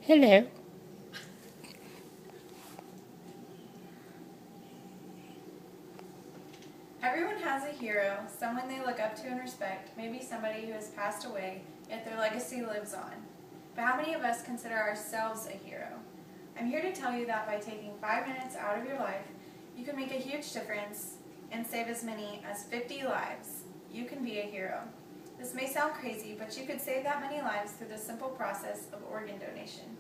Hello. Everyone has a hero, someone they look up to and respect, maybe somebody who has passed away, yet their legacy lives on. But how many of us consider ourselves a hero? I'm here to tell you that by taking 5 minutes out of your life, you can make a huge difference and save as many as 50 lives. You can be a hero. This may sound crazy, but you could save that many lives through the simple process of organ donation.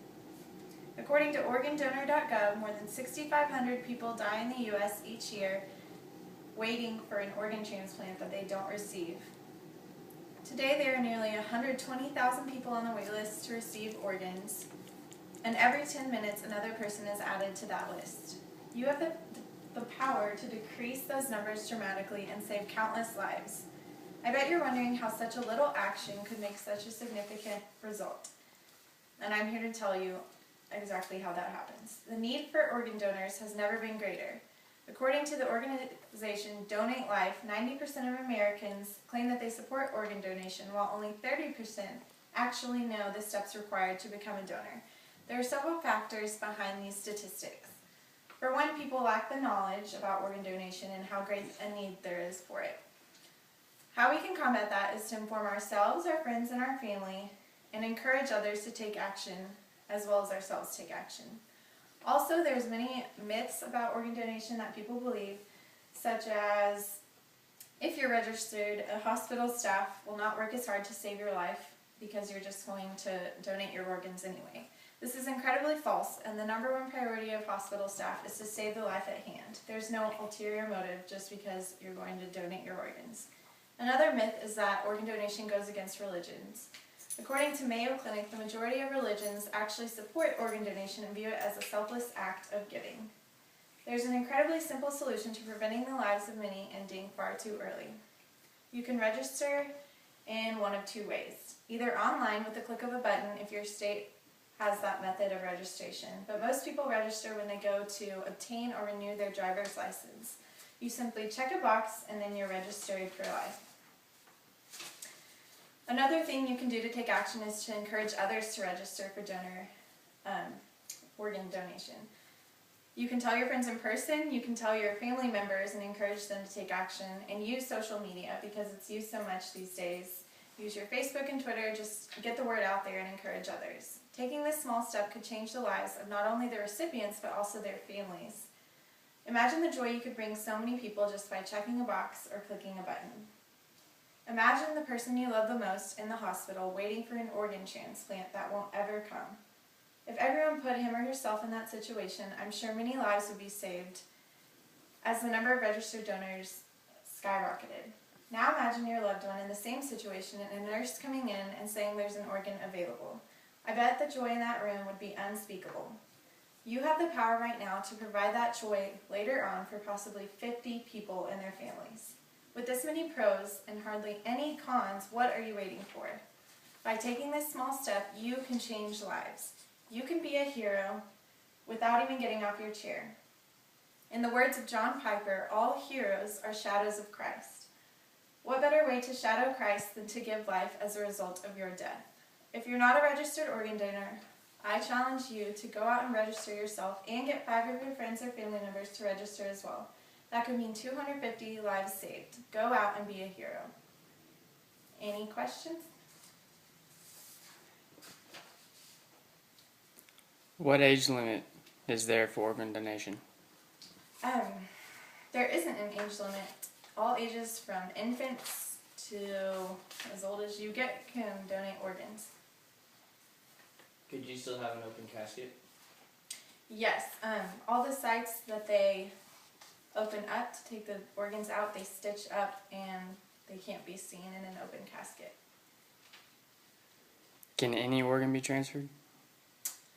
According to organdonor.gov, more than 6,500 people die in the U.S. each year waiting for an organ transplant that they don't receive. Today there are nearly 120,000 people on the wait list to receive organs, and every 10 minutes another person is added to that list. You have the power to decrease those numbers dramatically and save countless lives. I bet you're wondering how such a little action could make such a significant result. And I'm here to tell you exactly how that happens. The need for organ donors has never been greater. According to the organization Donate Life, 90% of Americans claim that they support organ donation, while only 30% actually know the steps required to become a donor. There are several factors behind these statistics. For one, people lack the knowledge about organ donation and how great a need there is for it. How we can combat that is to inform ourselves, our friends, and our family, and encourage others to take action, as well as ourselves take action. Also, there's many myths about organ donation that people believe, such as if you're registered, a hospital staff will not work as hard to save your life because you're just going to donate your organs anyway. This is incredibly false, and the number one priority of hospital staff is to save the life at hand. There's no ulterior motive just because you're going to donate your organs. Another myth is that organ donation goes against religions. According to Mayo Clinic, the majority of religions actually support organ donation and view it as a selfless act of giving. There's an incredibly simple solution to preventing the lives of many ending far too early. You can register in one of two ways. Either online with the click of a button if your state has that method of registration, but most people register when they go to obtain or renew their driver's license. You simply check a box and then you're registered for life. Another thing you can do to take action is to encourage others to register for donor organ donation. You can tell your friends in person, you can tell your family members and encourage them to take action, and use social media because it's used so much these days. Use your Facebook and Twitter, just get the word out there and encourage others. Taking this small step could change the lives of not only the recipients but also their families. Imagine the joy you could bring so many people just by checking a box or clicking a button. Imagine the person you love the most in the hospital waiting for an organ transplant that won't ever come. If everyone put him or herself in that situation, I'm sure many lives would be saved as the number of registered donors skyrocketed. Now imagine your loved one in the same situation and a nurse coming in and saying there's an organ available. I bet the joy in that room would be unspeakable. You have the power right now to provide that joy later on for possibly 50 people and their families. With this many pros and hardly any cons, what are you waiting for? By taking this small step, you can change lives. You can be a hero without even getting off your chair. In the words of John Piper, all heroes are shadows of Christ. What better way to shadow Christ than to give life as a result of your death? If you're not a registered organ donor, I challenge you to go out and register yourself and get 5 of your friends or family members to register as well. That could mean 250 lives saved. Go out and be a hero. Any questions? What age limit is there for organ donation? There isn't an age limit. All ages from infants to as old as you get can donate organs. Could you still have an open casket? Yes, all the sites that they open up to take the organs out, they stitch up and they can't be seen in an open casket. Can any organ be transferred?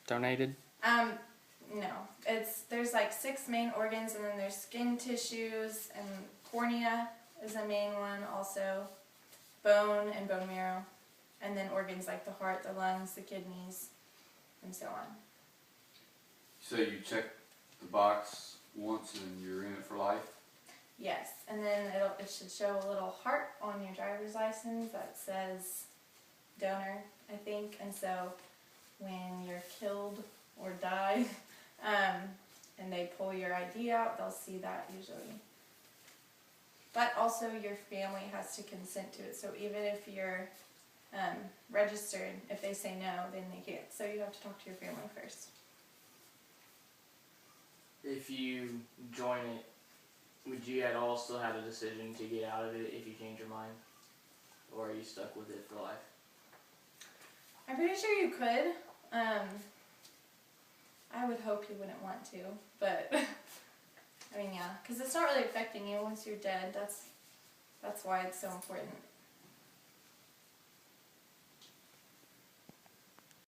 Donated? No. There's like 6 main organs, and then there's skin tissues, and cornea is a main one also, bone and bone marrow, and then organs like the heart, the lungs, the kidneys, and so on. So you check the box once and you're in it for life? Yes, and then it should show a little heart on your driver's license that says donor, I think, and so when you're killed or die, and they pull your ID out, they'll see that usually. But also your family has to consent to it. So even if you're registered, if they say no, then they can't. So you have to talk to your family first. If you join it, would you at all still have a decision to get out of it if you change your mind? Or are you stuck with it for life? I'm pretty sure you could. I would hope you wouldn't want to, but I mean, yeah, because it's not really affecting you once you're dead. That's why it's so important.